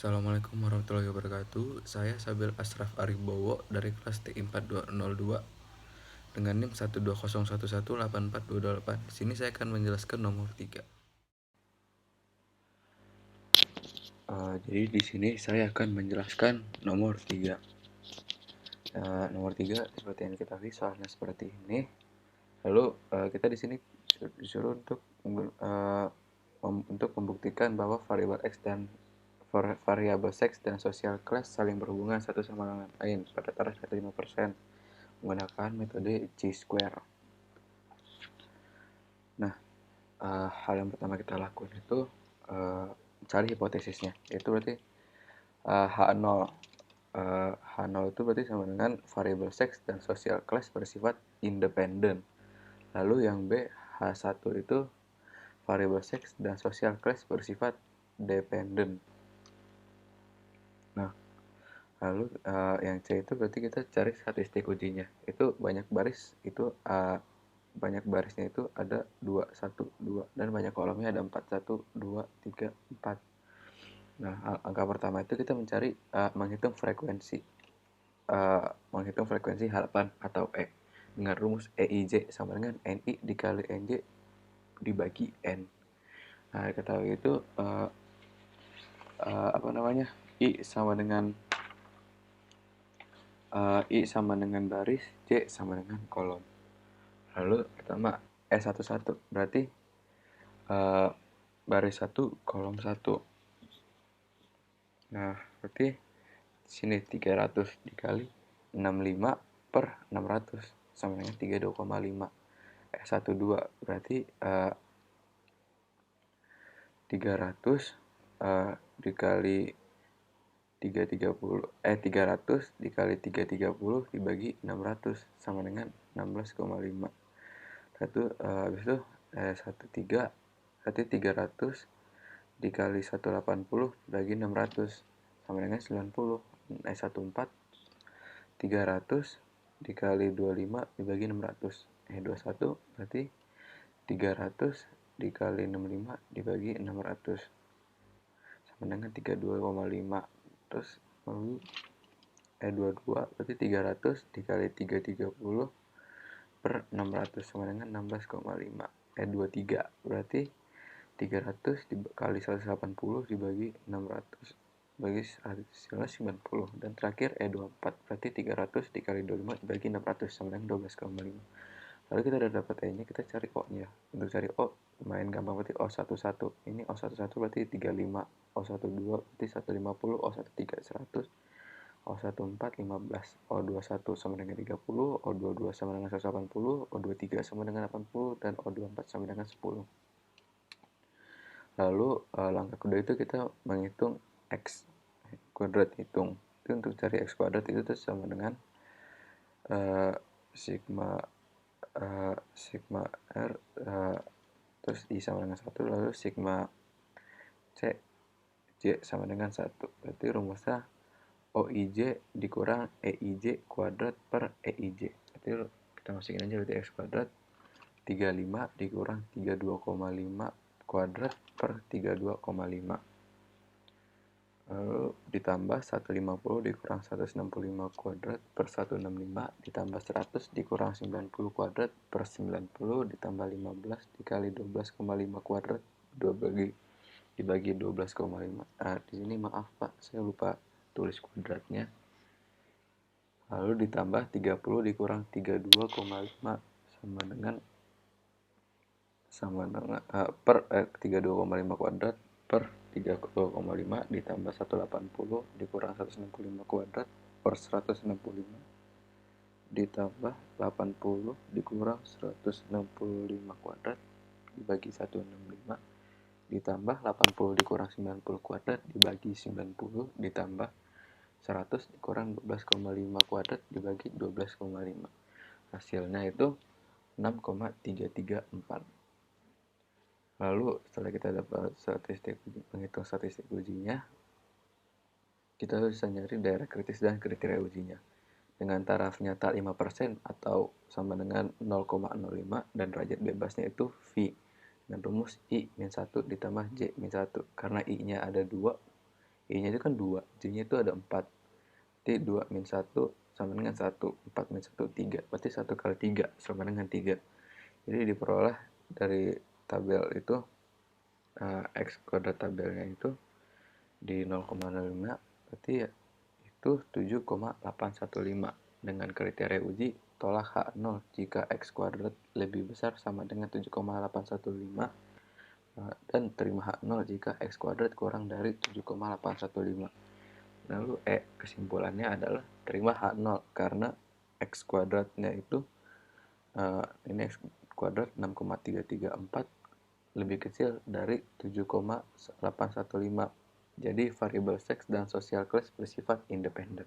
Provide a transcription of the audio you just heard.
Assalamualaikum warahmatullahi wabarakatuh. Saya Sabil Ashraf Aribowo dari kelas T4202 dengan NIM 120118428. Di sini saya akan menjelaskan nomor 3. Jadi di sini saya akan menjelaskan nomor 3. Nomor 3 seperti yang kita ketahui soalnya seperti ini. Lalu kita di sini disuruh untuk membuktikan bahwa variabel x dan variabel seks dan social class saling berhubungan satu sama lain pada taraf 5% menggunakan metode chi-square. Nah, hal yang pertama kita lakukan itu cari hipotesisnya, yaitu berarti H0. H0 itu berarti sama dengan variabel seks dan social class bersifat independen. Lalu yang B, H1 itu variabel seks dan social class bersifat dependen. Nah, lalu yang C itu berarti kita cari statistik ujinya. Itu banyak baris, itu banyak barisnya itu ada 2, 1, 2 dan banyak kolomnya ada 4, 1, 2, 3, 4. Nah, angka pertama itu kita mencari menghitung frekuensi harapan atau E dengan rumus EIJ sama dengan NI dikali NJ dibagi N. Nah, diketahui itu I sama dengan baris, J sama dengan kolom. Lalu pertama E11 berarti baris 1 kolom 1. Nah, berarti sini 300 dikali 65 per 600 sama dengan 32,5. S12 berarti 300 dikali 300 dikali 330 dibagi 600 sama dengan 16,5. Habis itu 13 berarti 300 dikali 180 dibagi 600 sama dengan 90. 14 300 dikali 25 dibagi 600. 21 berarti 300 dikali 65 dibagi 600 sama dengan 32,5. Terus lalu 22 berarti 300 dikali 330 per 600 sama dengan 16,5. 23 berarti 300 dikali 180 dibagi 600 bagi 190. Dan terakhir E24 berarti 300 dikali 25 dibagi 600 sama dengan 12,5. Lalu kita udah dapat E nya, kita cari O nya. Untuk cari O lumayan gampang, berarti O11 ini O11 berarti 35, O12 berarti 150, O13 100, O14 15, O21 sama dengan 30, O22 sama dengan 180, O23 sama dengan 80, dan O24 sama dengan 10. Lalu langkah kedua itu kita menghitung X kuadrat. Itu untuk cari X kuadrat itu sama dengan sigma R terus I sama dengan 1, lalu sigma C J sama dengan 1. Berarti rumusnya OIJ dikurang EIJ kuadrat per EIJ. Berarti kita masukin aja berarti X kuadrat 35 dikurang 32,5 kuadrat per 32,5. Lalu ditambah 150 dikurang 165 kuadrat per 165 ditambah 100 dikurang 90 kuadrat per 90 ditambah 15 dikali 12,5 kuadrat dibagi 12,5. Di sini maaf Pak, saya lupa tulis kuadratnya. Lalu ditambah 30 dikurang 32,5 sama dengan per 32,5 kuadrat per 32,5 ditambah 180 dikurang 165 kuadrat per 165 ditambah 80 dikurang 165 kuadrat dibagi 165 ditambah 80 dikurang 90 kuadrat dibagi 90 ditambah 100 dikurang 12,5 kuadrat dibagi 12,5. Hasilnya itu 6,334. Lalu setelah kita dapat menghitung statistik ujinya, kita bisa nyari daerah kritis dan kriteria ujinya. Dengan taraf nyata 5% atau sama dengan 0,05 dan derajat bebasnya itu V dengan rumus I-1 ditambah J-1. Karena I-nya ada 2, I-nya itu kan 2, J-nya itu ada 4. Berarti 2 min 1 sama dengan 1. 4 min 1, 3. Berarti 1 kali 3 sama dengan 3. Jadi diperoleh dari tabel itu, X kuadrat tabelnya itu di 0,05, berarti ya itu 7,815. Dengan kriteria uji, tolak H0 jika X kuadrat lebih besar sama dengan 7,815, dan terima H0 jika X kuadrat kurang dari 7,815. Lalu kesimpulannya adalah terima H0 karena X kuadratnya itu, ini X kuadrat 6,334 lebih kecil dari 7,815. Jadi variabel seks dan social class bersifat independen.